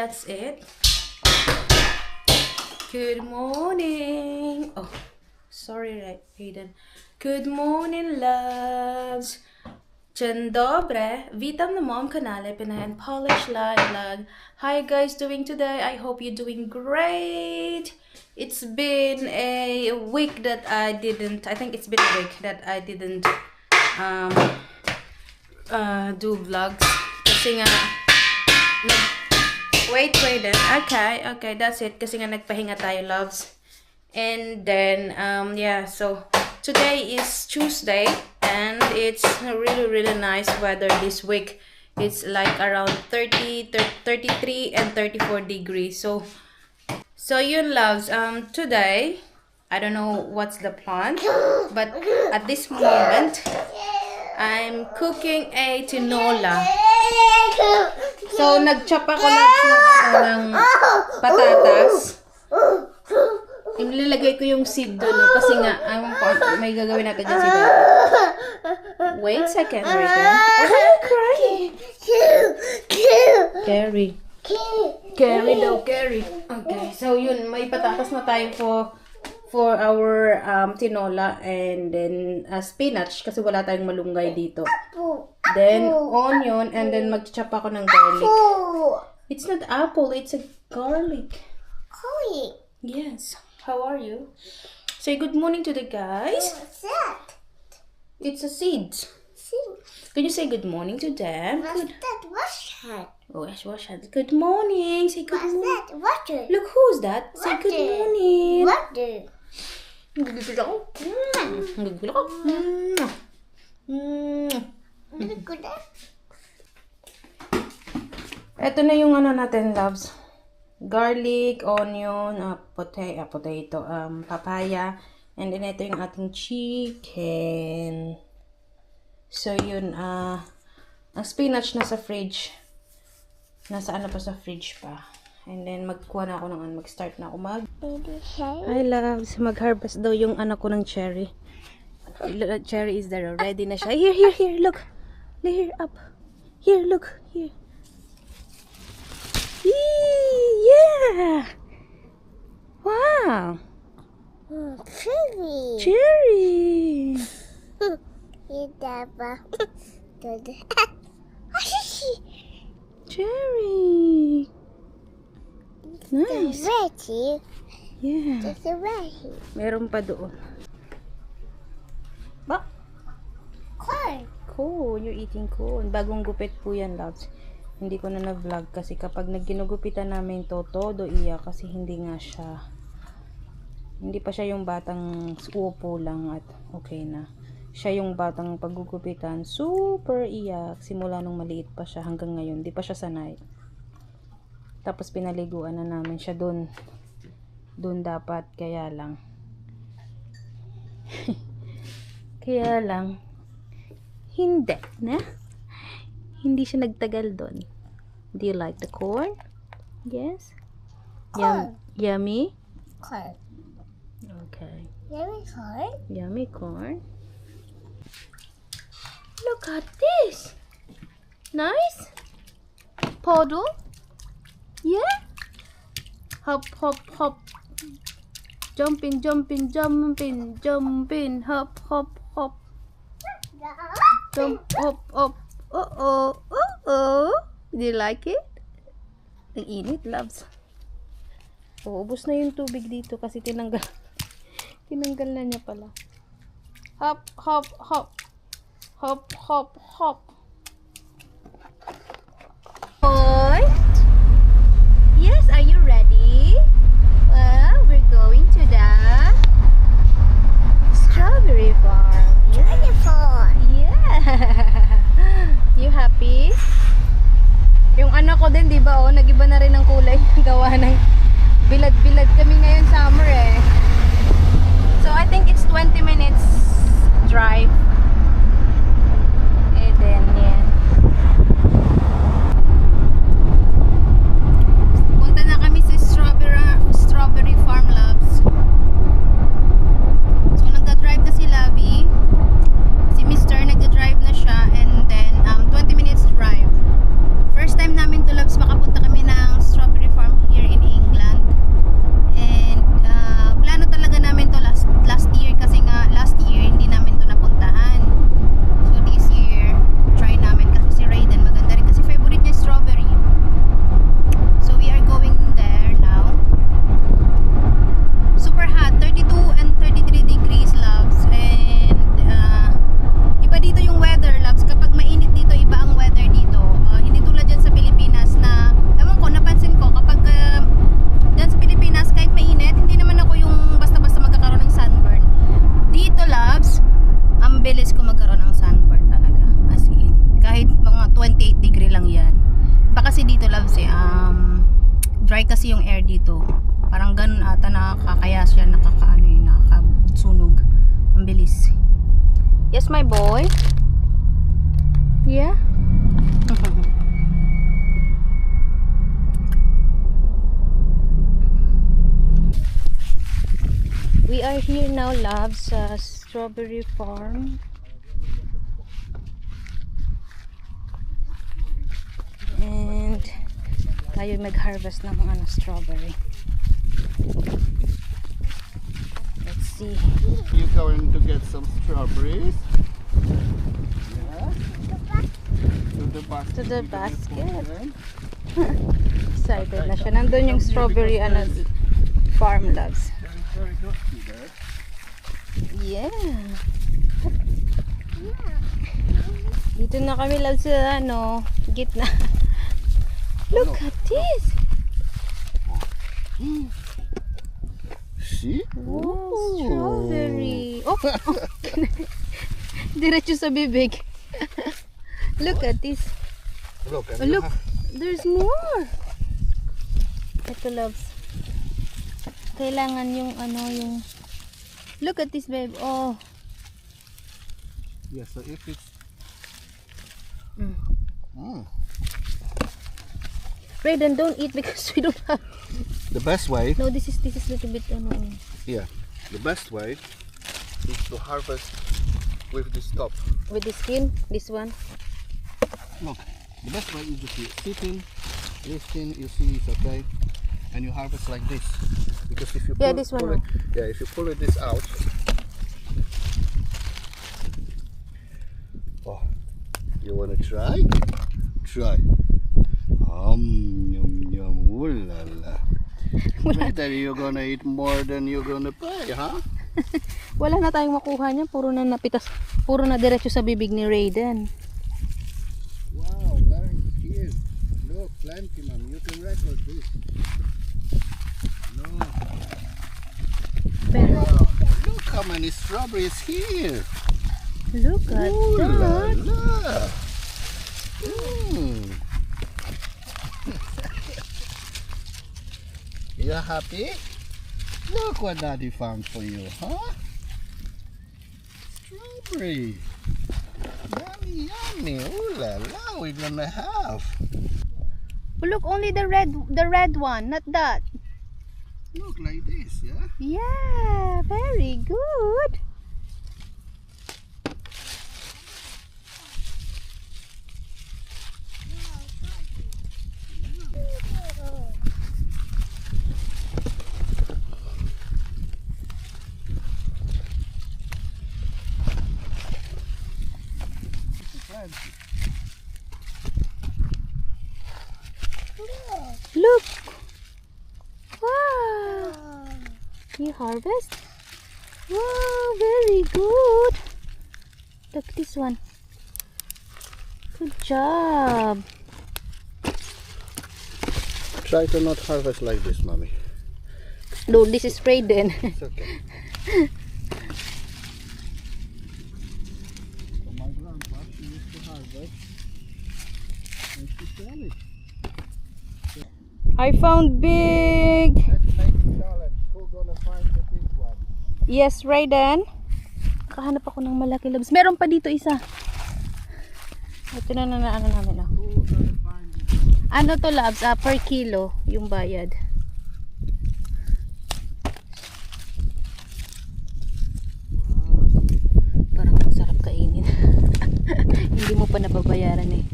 that's it. Good morning. Oh, sorry, Aiden. Good morning, loves. Dzień dobry. Witam na moim kanale Pinayan Polish Vlog. How you guys doing today? I hope you're doing great. It's been a week that I didn't do vlogs. Kasi nga wait then. Okay, that's it. Kasi nga nagpahinga tayo, loves. And then yeah, so today is Tuesday and it's really nice weather this week. It's like around 33 and 34 degrees. So yun, loves. Today I don't know what's the plan, but at this moment I'm cooking a tinola. So nag-chop ako ng patatas. Ilalagay ko yung seed doon, no? Kasi nga, may gagawin natin dyan si Daddy. Wait a second, Rican. Oh, why are you crying? Carry daw, carry. Okay, so yun, may patatas na tayo for our tinola, and then spinach, kasi wala tayong malunggay dito. Then, onion, and then mag-chop ako ng garlic. It's not apple, it's a garlic. Yes. How are you? Say good morning to the guys. What's that? It's a seed. Can you say good morning to them? What's that? What's that? Oh, yes, wash hands. Good morning. Say good What's morning. that? Water. Look, who's that? Say good morning. Water. Look at that. Ito na yung ano natin, loves. Garlic, onion, potato, papaya, and then ito yung ating chicken. So yun, ang spinach nasa fridge. Nasa ano pa sa fridge pa. And then magkuha na ako ng mag-start na ako Hi loves, mag-harvest daw yung anak ko ng cherry. Cherry is there, ready na siya. Here, look. Here, up. Here, look, here. Yeah! Wow! Cherry. Cherry! Cherry! Nice! Yeah. Meron pa doon. Ba? Corn. Cool, you're eating corn. Bagong gupit po yan, loves. Hindi ko na na-vlog kasi kapag nagginugupitan namin todo iya kasi hindi pa siya yung batang upo lang at okay na. Siya yung batang paggugupitan, super iyak. Simula nung maliit pa siya hanggang ngayon, di pa siya sanay. Tapos pinaliguan na namin siya doon dapat, kaya lang. Hindi siya nagtagal doon. Do you like the corn? Yes? Corn. Yummy? Corn. Okay. Yummy corn. Yummy corn. Look at this. Nice. Puddle. Yeah. Hop, hop, hop. Jumping. Hop, hop, hop. Jump, hop, hop. Uh-oh. Do you like it? Ang init, loves. Ubos na yung tubig dito kasi tinanggal na niya pala. Hop, hop, hop. Hop, hop, hop. Boy? Yes, are you ready? Well, we're going to the strawberry farm. Yeah. You happy? Yung anak ko din, di ba, nag-iba na rin ang kulay. Gawa ng bilad-bilad kami ngayon summer eh. So I think it's 20 minutes drive. And then kasi yung air dito. Parang ganun ata nakakaya siya nakakaano yun, nakakasunog. Ang bilis. Yes, my boy. Yeah. We are here now, loves, sa strawberry farm. And tayo mag-harvest ng mga strawberry. Let's see. You're going to get some strawberries. Yeah. To the basket. Excited na siya. Nandun yung strawberry farm, loves. Very dusty there. Yeah. Dito na kami, loves, sa gitna. Look at this. See? Wow, strawberry. Oh, diretso sa bibig. Look at this. Look, Oh, look, there's more. Ito, loves. Kailangan yung yung look at this, babe. Oh. Yeah, so if it's Brayden, don't eat because we don't have. the best way, No, this is little bit yeah, the best way is to harvest with this top. with the skin. This one. Look, the best way is just sitting, listen, you see it's okay, and you harvest like this. Because if you Yeah, this one, pull it, yeah, if you pull this out, oh, you wanna try? Try. Yum yum, ooh la la. Better you're gonna eat more than you're gonna pay, huh? Wala na tayong makuha niya. Puro na napitas. Puro na diretso sa bibig ni Raiden. Wow, guys, here. Look, plenty, ma'am. You can record this. Look. Pero, Wow, look how many strawberries here. look at Ooh la that. la. Mm. You happy? Look what Daddy found for you, huh? Strawberry. Yummy, yummy. Ooh la la, we're gonna have. Look, only the red one, not that. Look like this, yeah? Yeah, very good. Look. Wow. You harvest? Wow, very good. Look this one. Good job. Try to not harvest like this, mommy. No, this is Raiden. It's okay. So my grandpa, she used to harvest and she sell it. I found big. Let's make a challenge. Who's gonna find the big one? Yes, Raiden. Nakahanap ako ng malaki, loves. Meron pa dito isa. Ito na ano namin. Who's gonna find the big one? Ano to, loves? Per kilo yung bayad. Wow. Parang ang sarap kainin. Hindi mo pa nababayaran eh.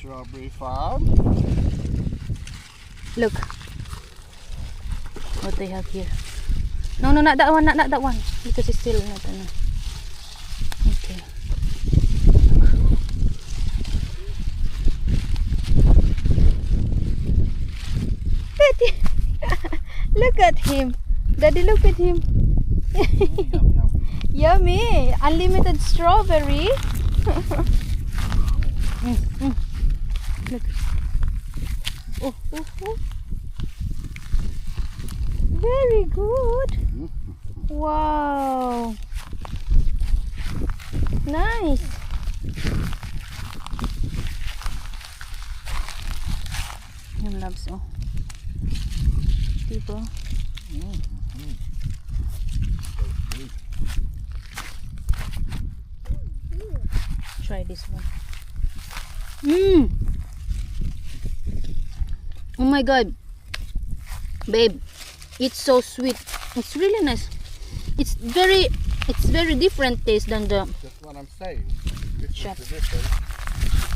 Strawberry farm. Look what they have here. No, not that one, not that one, because it's still not ano. Okay. Daddy, look at him. Daddy, look at him. Yummy, unlimited strawberry. Look. Oh. Very good. Wow. Nice. Yan, loves, oh. Diba? Try this one. Oh my god. Babe, it's so sweet. It's really nice. It's very different taste than the That's what I'm saying. This Shop. is the difference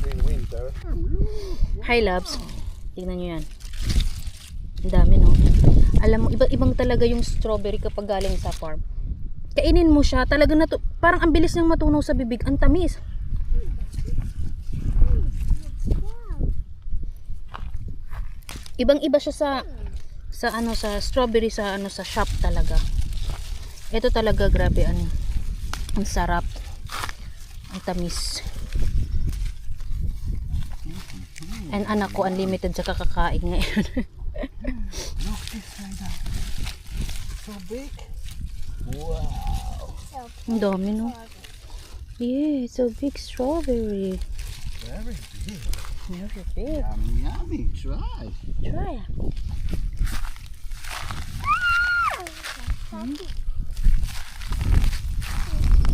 between winter. Hi loves. Tingnan nyo yan. Ang dami, no? Alam mo, ibang talaga yung strawberry kapag galing sa farm. Kainin mo siya, talaga na to, parang ang bilis niyang matunaw sa bibig. Ang tamis. Ibang-iba siya sa ano, sa strawberry sa ano, sa shop talaga. Ito talaga grabe, ano. Ang sarap. Ang tamis. And anak ko unlimited sa kakakain ngayon. Look this right now. So big. Wow. Ang dami, no? Yeah, so big strawberry. Very big. Very big. Yummy, yummy. Try. Try.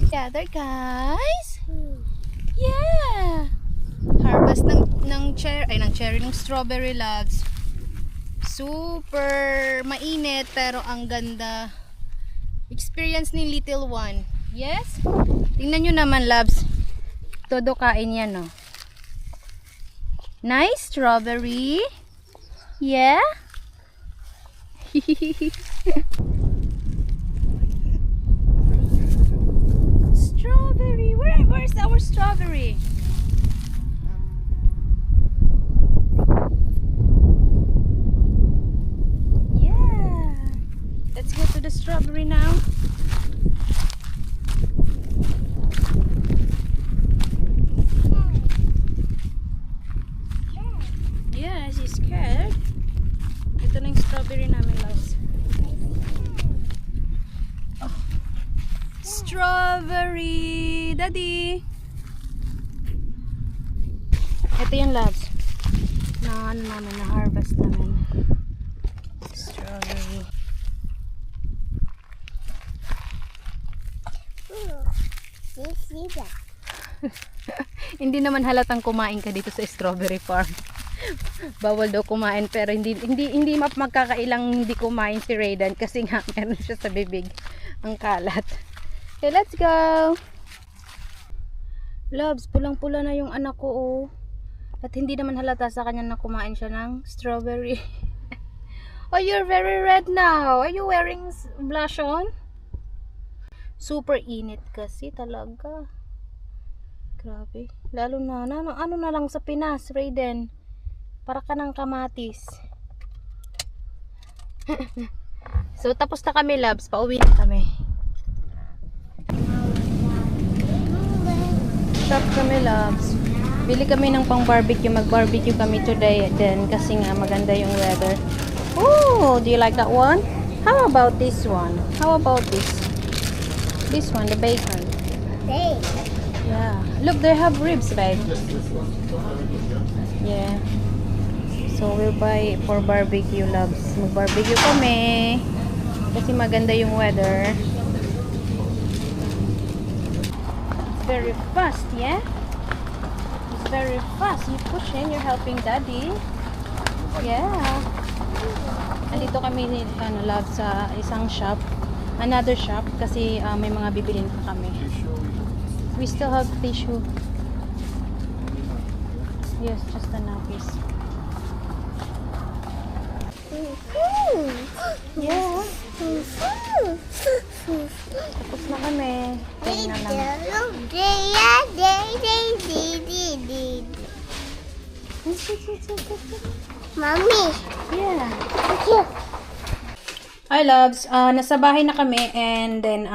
Together, guys. Yeah. Harvest ng cherry, ng strawberry, loves. Super mainit pero ang ganda. Experience ni little one. Yes? Tingnan nyo naman, loves. Todo kain yan, no? Nice strawberry. Yeah? Strawberry. Where's our strawberry? Yeah. Let's go to the strawberry now. Yeah, she's scared. Ito na yung strawberry namin, loves. Oh. Strawberry, daddy. Ito yung, loves. Na ano namin, na harvest namin. Strawberry. See that? Hindi naman halatang kumain ka dito sa strawberry farm. Bawal daw kumain pero hindi magkakailang hindi kumain si Raydan kasi nga meron siya sa bibig ang kalat. Okay, let's go. Loves, pulang-pula na yung anak ko, oh. At hindi naman halata sa kanya na kumain siya ng strawberry. Oh, you're very red now. Are you wearing blush on? Super init kasi talaga. Grabe. Lalo na, ano na lang sa Pinas, Raydan. Para ka ng kamatis. So, tapos na kami, loves. Pauwi na kami. Shop kami, loves. Bili kami ng pang barbecue. Mag-barbecue kami today then kasi nga maganda yung weather. Oh, do you like that one? How about this one? How about this? This one, the bacon. Hey. Yeah. Look, they have ribs, babe. Yeah. So, we'll buy for barbecue, loves. Mag-barbecue kami. Kasi maganda yung weather. It's very fast, yeah? It's very fast. You pushing, you're helping daddy. Yeah. Andito kami, loves, sa isang shop. Another shop. Kasi may mga bibilin pa kami. We still have tissue. Yes, just a nappies. Yeah. Tapos na kami. Tingnan naman. Mommy. Yeah. Here. Hi loves, nasa bahay na kami and then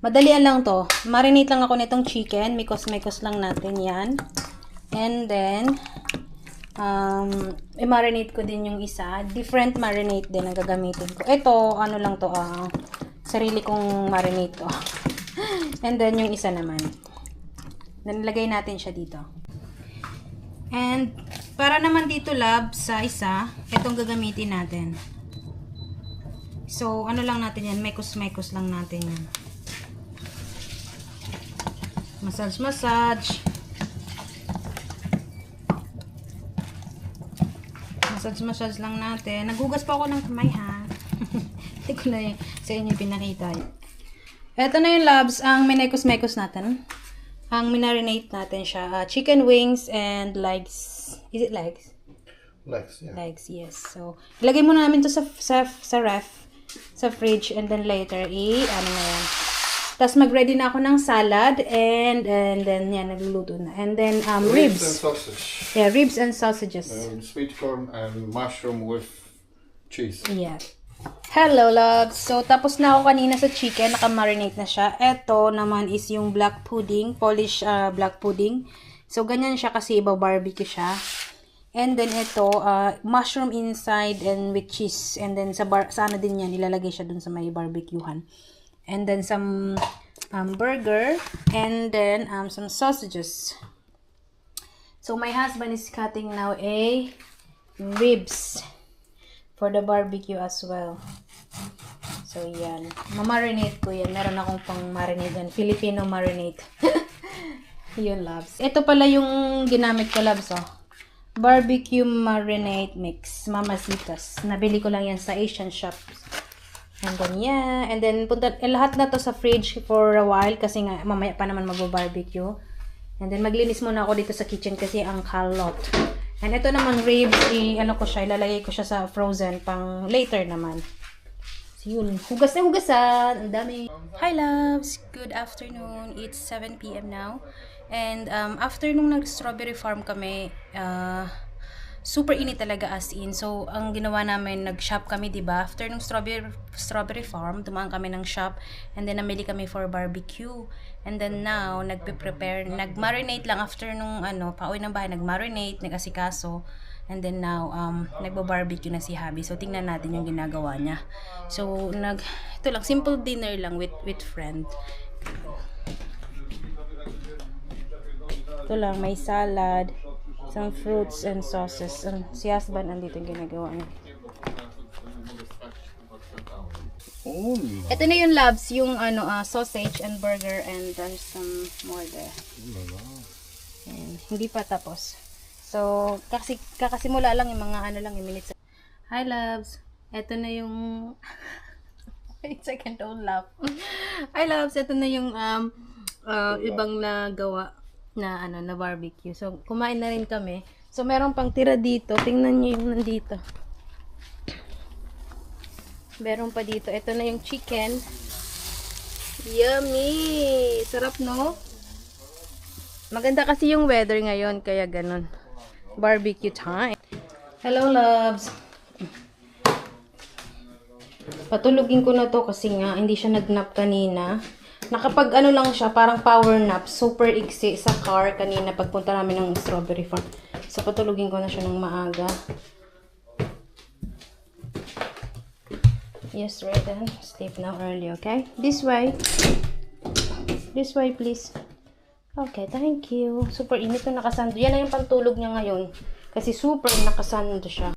madalian lang to. Marinate lang ako nitong chicken, mikos lang natin 'yan. And then i-marinate ko din yung isa. Different marinate din ang gagamitin ko. Ito, ano lang to, sarili kong marinate to. And then yung isa naman. Nilagay natin siya dito. And Para naman dito, love, sa isa, itong gagamitin natin. So, ano lang natin yan, mekos-mekos lang natin yan. Massage. Massage lang natin. Naghugas pa ako ng kamay, ha? Hindi ko na sa inyo pinakita. Ito na yung loves, ang minekos-mekos natin. Ang minarinate natin siya. Chicken wings and legs. Is it legs? Legs, yeah. Legs, yes. So, ilagay muna namin to sa ref, sa fridge, and then later, ano na yan. Tapos mag-ready na ako ng salad, and then, yan, nagluluto na. And then, ribs. Ribs and sausage. Yeah, ribs and sausages. Sweet corn and mushroom with cheese. Yeah. Hello, loves. So, tapos na ako kanina sa chicken. Naka-marinate na siya. Ito naman is yung black pudding. Polish black pudding. So, ganyan siya kasi iba-barbecue siya. And then, ito, mushroom inside and with cheese. And then, sa ano din yan, ilalagay siya dun sa may barbecuehan. And then, some burger. And then, some sausages. So, my husband is cutting now a ribs for the barbecue as well. So, yan. Mamarinate ko yan. Meron akong pang marinate yan. Filipino marinate. Yun, loves. Ito pala yung ginamit ko, loves, oh. Barbecue marinate mix. Mamacitas. Nabili ko lang yan sa Asian shops. And then, yeah. And then, lahat na to sa fridge for a while kasi nga, mamaya pa naman mag-barbecue. And then, maglinis muna ako dito sa kitchen kasi ang kalot. And ito naman ribs, ano ko siya, ilalagay ko siya sa frozen pang later naman. So yun, hugas na hugasan, ang dami. Hi loves, good afternoon. It's 7 PM now. And after nung nag-strawberry farm kami, super init talaga as in. So ang ginawa namin, nag-shop kami, diba? After nung strawberry farm, dumaan kami ng shop. And then namili kami for barbecue. And then now, nagpe-prepare, nag-marinate lang after nung pauwi ng bahay, nag-marinate, nag-asikaso. And then now, nagbo-barbecue na si Habi. So, tingnan natin yung ginagawa niya. So, ito lang, simple dinner lang with friend. Ito lang, may salad, some fruits and sauces. Si husband, andito yung ginagawa niya. Ito na yung loves, yung sausage and burger and then some more there. And, hindi pa tapos. So, kakasimula lang yung mga yung minutes. Hi loves. Ito na yung wait a second, don't laugh. Hi loves, ito na yung ibang nagawa na na barbecue. So, kumain na rin kami. So, meron pang tira dito. Tingnan niyo yung nandito. Meron pa dito. Ito na yung chicken. Yummy! Sarap, no? Maganda kasi yung weather ngayon, kaya ganun. Barbecue time. Hello, loves! Patulugin ko na to kasi nga, hindi siya nag-nap kanina. Nakapag lang siya, parang power nap. Super iksi sa car kanina pagpunta namin ng strawberry farm. So, patulugin ko na siya ng maaga. Yes, right then. Sleep now early, okay? This way. This way, please. Okay, thank you. Super init na nakasando. Yan na yung pantulog niya ngayon. Kasi super nakasando siya.